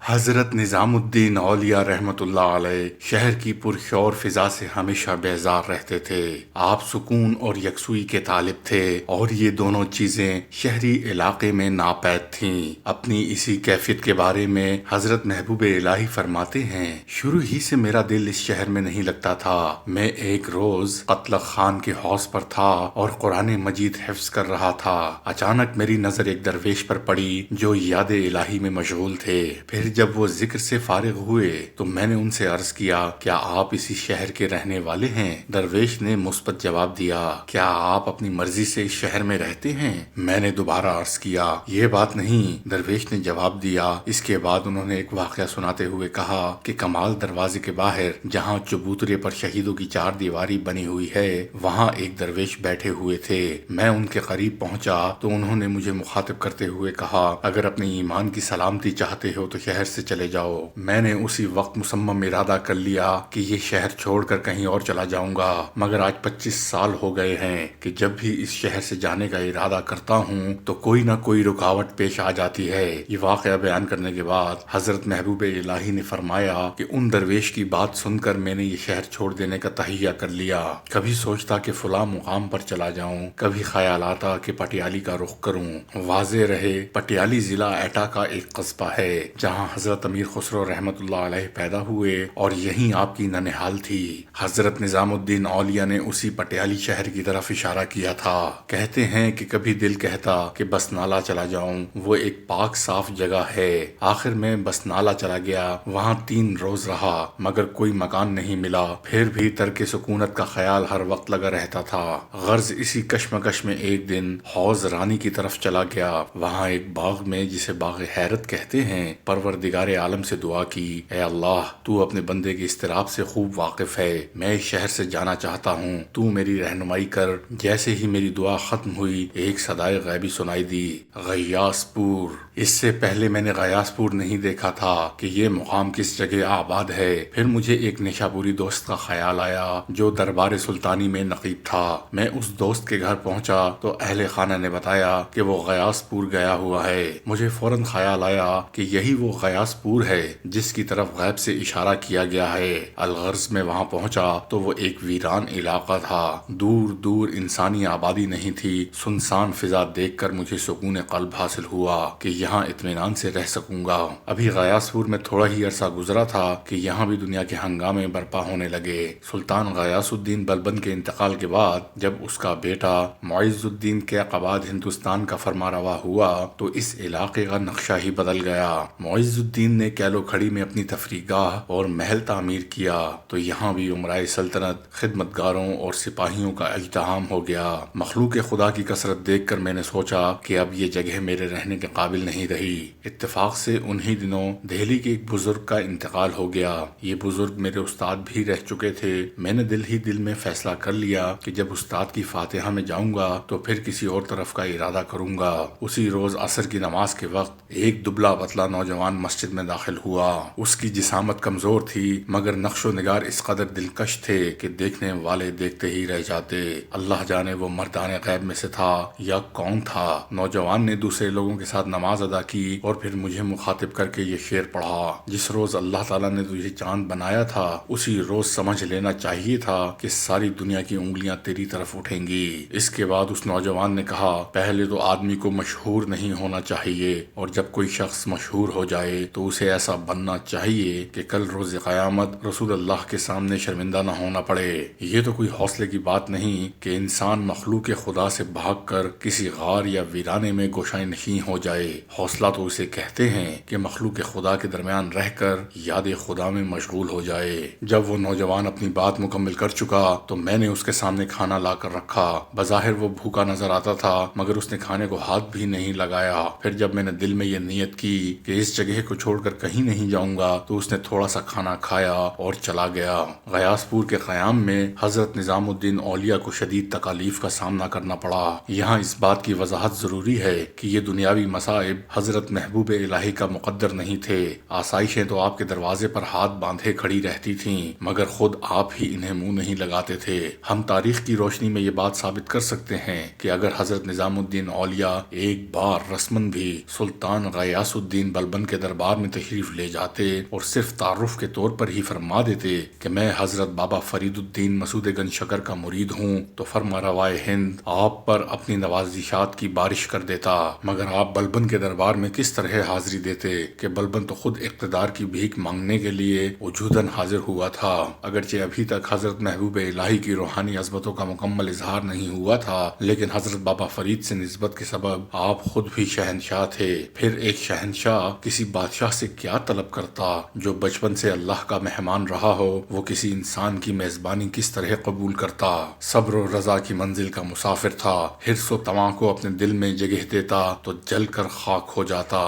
حضرت نظام الدین اولیاء رحمۃ اللہ علیہ شہر کی پرشور فضا سے ہمیشہ بیزار رہتے تھے۔ آپ سکون اور یکسوئی کے طالب تھے اور یہ دونوں چیزیں شہری علاقے میں ناپید تھیں۔ اپنی اسی کیفیت کے بارے میں حضرت محبوب الہی فرماتے ہیں، شروع ہی سے میرا دل اس شہر میں نہیں لگتا تھا۔ میں ایک روز قتلغ خان کے حوض پر تھا اور قرآن مجید حفظ کر رہا تھا۔ اچانک میری نظر ایک درویش پر پڑی جو یاد الہی میں مشغول تھے۔ پھر جب وہ ذکر سے فارغ ہوئے تو میں نے ان سے عرض کیا، کیا آپ اسی شہر کے رہنے والے ہیں؟ درویش نے مثبت جواب دیا، کیا آپ اپنی مرضی سے اس شہر میں رہتے ہیں؟ میں نے دوبارہ عرض کیا، یہ بات نہیں۔ درویش نے جواب دیا۔ اس کے بعد انہوں نے ایک واقعہ سناتے ہوئے کہا کہ کمال دروازے کے باہر جہاں چبوترے پر شہیدوں کی چار دیواری بنی ہوئی ہے، وہاں ایک درویش بیٹھے ہوئے تھے۔ میں ان کے قریب پہنچا تو انہوں نے مجھے مخاطب کرتے ہوئے کہا، اگر اپنے ایمان کی سلامتی چاہتے ہو تو شہر سے چلے جاؤ۔ میں نے اسی وقت مصمم ارادہ کر لیا کہ یہ شہر چھوڑ کر کہیں اور چلا جاؤں گا، مگر آج 25 سال ہو گئے ہیں کہ جب بھی اس شہر سے جانے کا ارادہ کرتا ہوں تو کوئی نہ کوئی رکاوٹ پیش آ جاتی ہے۔ یہ واقعہ بیان کرنے کے بعد حضرت محبوب الہی نے فرمایا کہ ان درویش کی بات سن کر میں نے یہ شہر چھوڑ دینے کا تہیہ کر لیا۔ کبھی سوچتا کہ فلاں مقام پر چلا جاؤں، کبھی خیال آتا کہ پٹیالی کا رخ کروں۔ واضح رہے، پٹیالی ضلع ایٹا کا ایک قصبہ ہے جہاں حضرت امیر خسرو رحمۃ اللہ علیہ پیدا ہوئے اور یہیں آپ کی ننہال تھی۔ حضرت نظام الدین اولیاء نے اسی پٹیالی شہر کی طرف اشارہ کیا تھا۔ کہتے ہیں کہ کبھی دل کہتا کہ بس نالہ چلا جاؤں، وہ ایک پاک صاف جگہ ہے۔ آخر میں بس نالہ چلا گیا، وہاں 3 روز رہا مگر کوئی مکان نہیں ملا، پھر بھی ترک سکونت کا خیال ہر وقت لگا رہتا تھا۔ غرض اسی کشمکش میں ایک دن حوض رانی کی طرف چلا گیا۔ وہاں ایک باغ میں جسے باغ حیرت کہتے ہیں، پروردگار عالم سے دعا کی، اے اللہ تو اپنے بندے کی اضطراب سے خوب واقف ہے، میں اس شہر سے جانا چاہتا ہوں، تو میری رہنمائی کر۔ جیسے ہی میری دعا ختم ہوئی ایک صدائے غیبی سنائی دی، غیاس پور۔ اس سے پہلے میں نے غیاس پور نہیں دیکھا تھا کہ یہ مقام کس جگہ آباد ہے۔ پھر مجھے ایک نشاپوری دوست کا خیال آیا جو دربار سلطانی میں نقیب تھا۔ میں اس دوست کے گھر پہنچا تو اہل خانہ نے بتایا کہ وہ غیاس پور گیا ہوا ہے۔ مجھے فوراً خیال آیا کہ یہی وہ غیاس پور ہے جس کی طرف غیب سے اشارہ کیا گیا ہے۔ الغرض میں وہاں پہنچا تو وہ ایک ویران علاقہ تھا، دور دور انسانی آبادی نہیں تھی۔ سنسان فضا دیکھ کر مجھے سکون قلب حاصل ہوا کہ یہاں اطمینان سے رہ سکوں گا۔ ابھی غیاس پور میں تھوڑا ہی عرصہ گزرا تھا کہ یہاں بھی دنیا کے ہنگامے برپا ہونے لگے۔ سلطان غیاث الدین بلبن کے انتقال کے بعد جب اس کا بیٹا معز الدین کیقباد ہندوستان کا فرما روا ہوا تو اس علاقے کا نقشہ ہی بدل گیا۔ معز الدین نے کیلو کھڑی میں اپنی تفریح گاہ اور محل تعمیر کیا تو یہاں بھی عمرائے سلطنت، خدمتگاروں اور سپاہیوں کا اجتحام ہو گیا۔ مخلوق خدا کی کثرت دیکھ کر میں نے سوچا کہ اب یہ جگہ میرے رہنے کے قابل نہیں رہی۔ اتفاق سے انہی دنوں دہلی کے ایک بزرگ کا انتقال ہو گیا۔ یہ بزرگ میرے استاد بھی رہ چکے تھے۔ میں نے دل ہی دل میں فیصلہ کر لیا کہ جب استاد کی فاتحہ میں جاؤں گا تو پھر کسی اور طرف کا ارادہ کروں گا۔ اسی روز عصر کی نماز کے وقت ایک دبلا پتلا نوجوان مسجد میں داخل ہوا۔ اس کی جسامت کمزور تھی مگر نقش و نگار اس قدر دلکش تھے کہ دیکھنے والے دیکھتے ہی رہ جاتے۔ اللہ جانے وہ مردان غیب میں سے تھا یا کون تھا۔ نوجوان نے دوسرے لوگوں کے ساتھ نماز ادا کی اور پھر مجھے مخاطب کر کے یہ شعر پڑھا، جس روز اللہ تعالیٰ نے تجھے چاند بنایا تھا اسی روز سمجھ لینا چاہیے تھا کہ ساری دنیا کی انگلیاں تیری طرف اٹھیں گی۔ اس کے بعد اس نوجوان نے کہا، پہلے تو آدمی کو مشہور نہیں ہونا چاہیے، اور جب کوئی شخص مشہور ہو جائے تو اسے ایسا بننا چاہیے کہ کل روز قیامت رسول اللہ کے سامنے شرمندہ نہ ہونا پڑے۔ یہ تو کوئی حوصلے کی بات نہیں کہ انسان مخلوق خدا سے بھاگ کر کسی غار یا ویرانے میں گوشائے نشین ہو جائے۔ حوصلہ تو اسے کہتے ہیں کہ مخلوق خدا کے درمیان رہ کر یاد خدا میں مشغول ہو جائے۔ جب وہ نوجوان اپنی بات مکمل کر چکا تو میں نے اس کے سامنے کھانا لا کر رکھا۔ بظاہر وہ بھوکا نظر آتا تھا مگر اس نے کھانے کو ہاتھ بھی نہیں لگایا۔ پھر جب میں نے دل میں یہ نیت کی کہ اس جگہ کو کو چھوڑ کر کہیں نہیں جاؤں گا، تو اس نے تھوڑا سا کھانا کھایا اور چلا گیا۔ غیاث پور کے قیام میں حضرت نظام الدین اولیاء کو شدید تکالیف کا سامنا کرنا پڑا۔ یہاں اس بات کی وضاحت ضروری ہے کہ یہ دنیاوی مصائب حضرت محبوب الہی کا مقدر نہیں تھے۔ آسائشیں تو آپ کے دروازے پر ہاتھ باندھے کھڑی رہتی تھیں، مگر خود آپ ہی انہیں منہ نہیں لگاتے تھے۔ ہم تاریخ کی روشنی میں یہ بات ثابت کر سکتے ہیں کہ اگر حضرت نظام الدین اولیاء ایک بار رسماً بھی سلطان غیاث الدین بلبن کے دربار میں تشریف لے جاتے اور صرف تعارف کے طور پر ہی فرما دیتے کہ میں حضرت بابا فرید الدین مسعود گنج شکر کا مرید ہوں، تو فرما روائے ہند آپ پر اپنی نوازشات کی بارش کر دیتا۔ مگر آپ بلبن کے دربار میں کس طرح حاضری دیتے کہ بلبن تو خود اقتدار کی بھیک مانگنے کے لیے وجوداً حاضر ہوا تھا۔ اگرچہ ابھی تک حضرت محبوب الہی کی روحانی عظمتوں کا مکمل اظہار نہیں ہوا تھا، لیکن حضرت بابا فرید سے نسبت کے سبب آپ خود بھی شہنشاہ تھے۔ پھر ایک شہنشاہ کسی بادشاہ سے کیا طلب کرتا؟ جو بچپن سے اللہ کا مہمان رہا ہو، وہ کسی انسان کی میزبانی کس طرح قبول کرتا؟ صبر و رضا کی منزل کا مسافر تھا، حرص و طمع کو اپنے دل میں جگہ دیتا تو جل کر خاک ہو جاتا۔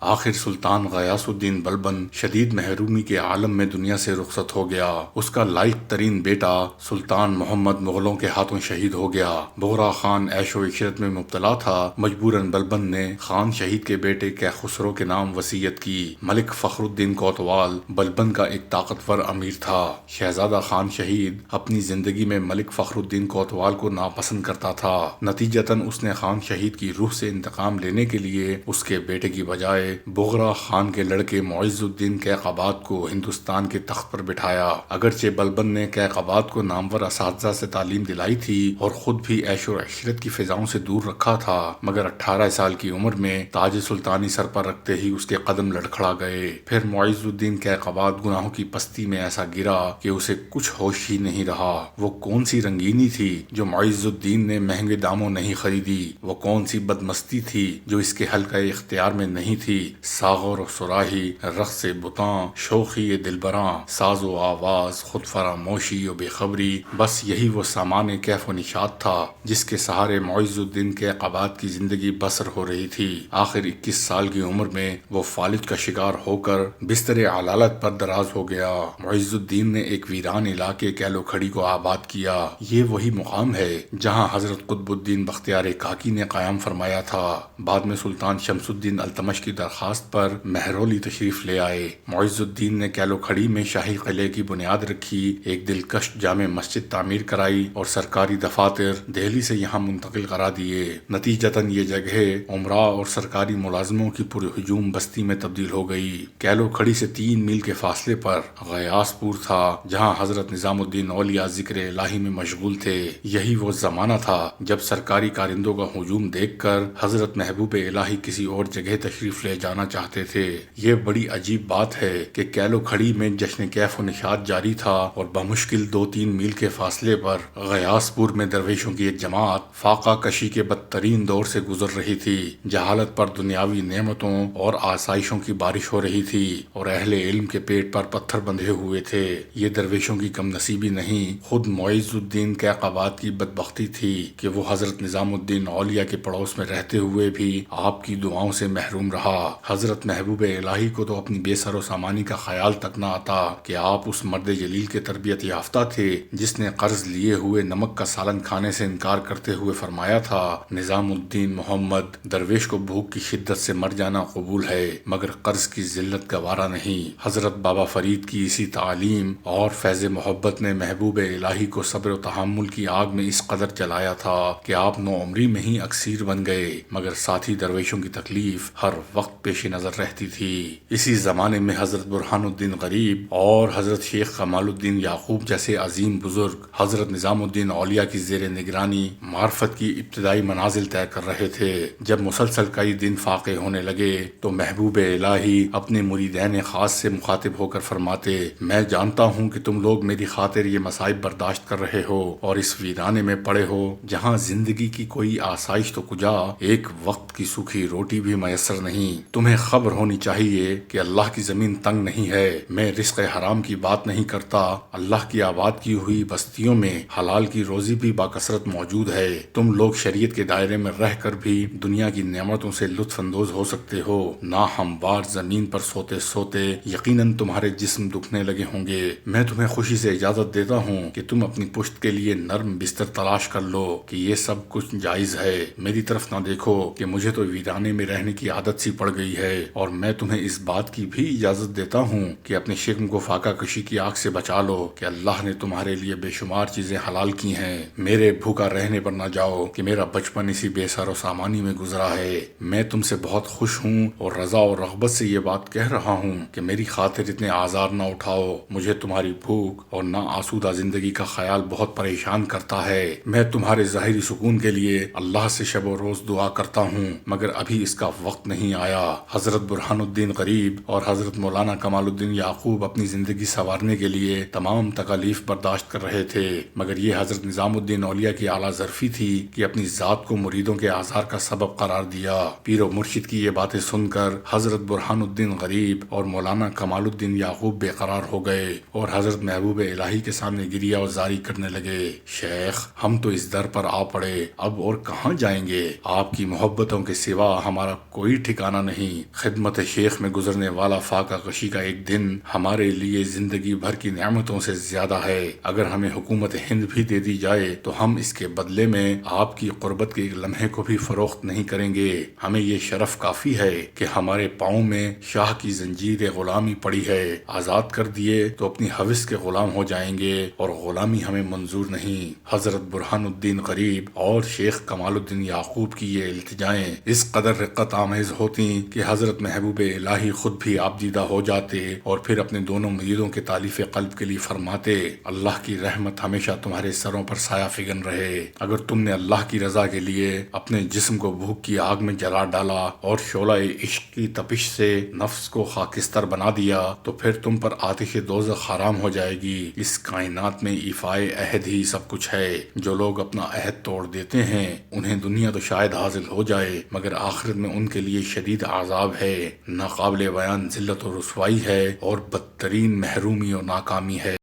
آخر سلطان غیاث الدین بلبن شدید محرومی کے عالم میں دنیا سے رخصت ہو گیا۔ اس کا لائق ترین بیٹا سلطان محمد مغلوں کے ہاتھوں شہید ہو گیا۔ بغرا خان عیش و عشرت میں مبتلا تھا۔ مجبوراً بلبن نے خان شہید کے بیٹے کیخسرو کے نام وصیت کی۔ ملک فخر الدین کوتوال بلبن کا ایک طاقتور امیر تھا۔ شہزادہ خان شہید اپنی زندگی میں ملک فخر الدین کوتوال کو ناپسند کرتا تھا۔ نتیجتاً اس نے خان شہید کی روح سے انتقام لینے کے لیے اس کے بیٹے کی بجائے بغرا خان کے لڑکے معز الدین کیقباد کو ہندوستان کے تخت پر بٹھایا۔ اگرچہ بلبن نے کیقباد کو نامور اساتذہ سے تعلیم دلائی تھی اور خود بھی عیش و عشرت کی فضاؤں سے دور رکھا تھا، مگر 18 سال کی عمر میں تاج سلطانی سر پر رکھتے ہی اس کے قدم لڑکھڑا گئے۔ پھر معز الدین کیقباد گناہوں کی پستی میں ایسا گرا کہ اسے کچھ ہوش ہی نہیں رہا۔ وہ کون سی رنگینی تھی جو معز الدین نے مہنگے داموں نہیں خریدی؟ وہ کون سی بدمستی تھی جو اس کے حلقہ اختیار میں نہیں تھی؟ ساغر و صراحی، رقص بتاں، شوخی دلبراں، ساز و آواز، خود فراموشی و بے خبری، بس یہی وہ سامان کیف و نشاط تھا جس کے سہارے معز الدین کیقباد کی زندگی بسر ہو رہی تھی۔ آخر 21 سال کی عمر میں وہ فالج کا شکار ہو کر بستر علالت پر دراز ہو گیا۔ معز الدین نے ایک ویران علاقے کیلو کھڑی کو آباد کیا۔ یہ وہی مقام ہے جہاں حضرت قطب الدین بختیار کاکی نے قیام فرمایا تھا۔ بعد میں سلطان شمس الدین التمش کی درخواست پر مہرولی تشریف لے آئے۔ معز الدین نے کیلو کھڑی میں شاہی قلعے کی بنیاد رکھی، ایک دلکش جامع مسجد تعمیر کرائی اور سرکاری دفاتر دہلی سے یہاں منتقل کرا دیے۔ نتیجتاً یہ جگہ عمراء اور سرکاری ملازموں کی پرہجوم بستی میں تبدیل ہو گئی۔ کیلو کھڑی سے 3 میل کے فاصلے پر غیاث پور تھا، جہاں حضرت نظام الدین اولیاء ذکر الہی میں مشغول تھے۔ یہی وہ زمانہ تھا جب سرکاری کارندوں کا ہجوم دیکھ کر حضرت محبوب الہی کسی اور جگہ تشریف لے جانا چاہتے تھے۔ یہ بڑی عجیب بات ہے کہ کیلو کھڑی میں جشن کیف و نشاط جاری تھا اور بمشکل 2-3 میل کے فاصلے پر غیاث پور میں درویشوں کی ایک جماعت فاقہ کشی کے بدترین دور سے گزر رہی تھی۔ جہالت پر دنیاوی نعمتوں اور آسائشوں کی بارش ہو رہی تھی اور اہل علم کے پیٹ پر پتھر بندھے ہوئے تھے۔ یہ درویشوں کی کم نصیبی نہیں، خود معز الدین کیقباد کی بدبختی تھی کہ وہ حضرت نظام الدین اولیاء کے پڑوس میں رہتے ہوئے بھی آپ کی دعاؤں سے محروم رہا۔ حضرت محبوب الہی کو تو اپنی بے سر و سامانی کا خیال تک نہ آتا کہ آپ اس مرد جلیل کے تربیت یافتہ تھے جس نے قرض لیے ہوئے نمک کا سالن کھانے سے انکار کرتے ہوئے فرمایا تھا، نظام الدین محمد، درویش کو بھوک کی شدت سے مر جانا قبول ہے مگر قرض کی ذلت گوارا نہیں۔ حضرت بابا فرید کی اسی تعلیم اور فیض محبت نے محبوب الہی کو صبر و تحمل کی آگ میں اس قدر جلایا تھا کہ آپ نوعمری میں ہی اکثیر بن گئے، مگر ساتھی درویشوں کی تکلیف ہر وقت پیش نظر رہتی تھی۔ اسی زمانے میں حضرت برہان الدین غریب اور حضرت شیخ کمال الدین یعقوب جیسے عظیم بزرگ حضرت نظام الدین اولیاء کی زیر نگرانی معرفت کی ابتدائی منازل طے کر رہے تھے۔ جب مسلسل کئی دن فاقے ہونے لگے تو محبوب الہی اپنے مریدین خاص سے مخاطب ہو کر فرماتے، میں جانتا ہوں کہ تم لوگ میری خاطر یہ مصائب برداشت کر رہے ہو اور اس ویرانے میں پڑے ہو جہاں زندگی کی کوئی آسائش تو کجا، ایک وقت کی سوکھی روٹی بھی میسر نہیں۔ تمہیں خبر ہونی چاہیے کہ اللہ کی زمین تنگ نہیں ہے۔ میں رزق حرام کی بات نہیں کرتا، اللہ کی آباد کی ہوئی بستیوں میں حلال کی روزی بھی باکثرت موجود ہے۔ تم لوگ شریعت کے دائرے میں رہ کر بھی دنیا کی نعمتوں سے لطف اندوز ہو سکتے ہو۔ نہ ہموار زمین پر سوتے سوتے یقیناً تمہارے جسم دکھنے لگے ہوں گے۔ میں تمہیں خوشی سے اجازت دیتا ہوں کہ تم اپنی پشت کے لیے نرم بستر تلاش کر لو کہ یہ سب کچھ جائز ہے۔ میری طرف نہ دیکھو کہ مجھے تو ویرانے میں رہنے کی عادت سی پڑ گئی ہے، اور میں تمہیں اس بات کی بھی اجازت دیتا ہوں کہ اپنے شکم کو فاقہ کشی کی آگ سے بچا لو کہ اللہ نے تمہارے لیے بے شمار چیزیں حلال کی ہیں۔ میرے بھوکا رہنے پر نہ جاؤ کہ میرا بچپن اسی بے سر و سامانی میں گزرا ہے۔ میں تم سے بہت خوش ہوں اور رضا اور رغبت سے یہ بات کہہ رہا ہوں کہ میری خاطر اتنے آزار نہ اٹھاؤ۔ مجھے تمہاری بھوک اور نا آسودہ زندگی کا خیال بہت پریشان کرتا ہے۔ میں تمہارے ظاہری سکون کے لیے اللہ سے شب و روز دعا کرتا ہوں، مگر ابھی اس کا وقت نہیں آیا۔ حضرت برہان الدین غریب اور حضرت مولانا کمال الدین یعقوب اپنی زندگی سنوارنے کے لیے تمام تکالیف برداشت کر رہے تھے، مگر یہ حضرت نظام الدین اولیاء کی اعلیٰ ظرفی تھی کہ اپنی ذات کو مریدوں کے آزار کا سبب قرار دیا۔ پیر و مرشد کی یہ باتیں سن کر حضرت برہان الدین غریب اور مولانا کمال الدین یعقوب بے قرار ہو گئے اور حضرت محبوب الہی کے سامنے گریہ و زاری کرنے لگے۔ شیخ، ہم تو اس در پر آ پڑے، اب اور کہاں جائیں گے؟ آپ کی محبتوں کے سوا ہمارا کوئی ٹھکانہ نہیں۔ خدمت شیخ میں گزرنے والا فاقہ کشی کا ایک دن ہمارے لیے زندگی بھر کی نعمتوں سے زیادہ ہے۔ اگر ہمیں حکومت ہند بھی دے دی جائے تو ہم اس کے بدلے میں آپ کی قربت کے ایک لمحے کو بھی فروخت نہیں کریں گے۔ ہمیں یہ شرف کافی ہے کہ ہمارے پاؤں میں شاہ کی زنجیر غلامی پڑی ہے۔ آزاد کر دیے تو اپنی حوث کے غلام ہو جائیں گے اور غلامی ہمیں منظور نہیں۔ حضرت برہان الدین غریب اور شیخ کمال الدین یعقوب کی یہ التجائیں اس قدر رقت آمیز ہوتی کہ حضرت محبوب الہی خود بھی آپ دیدہ ہو جاتے اور پھر اپنے دونوں مریدوں کے تالیف قلب کے لیے فرماتے، اللہ کی رحمت ہمیشہ تمہارے سروں پر سایہ فگن رہے۔ اگر تم نے اللہ کی رضا کے لیے اپنے جسم کو بھوک کی آگ میں جلا ڈالا اور شعلہ عشق کی تپش سے نفس کو خاکستر بنا دیا تو پھر تم پر آتش دوزخ حرام ہو جائے گی۔ اس کائنات میں ایفائے عہد ہی سب کچھ ہے۔ جو لوگ اپنا عہد توڑ دیتے ہیں انہیں دنیا تو شاید حاصل ہو جائے، مگر آخرت میں ان کے لیے شدید عذاب ہے، ناقابل بیان ذلت و رسوائی ہے اور بدترین محرومی و ناکامی ہے۔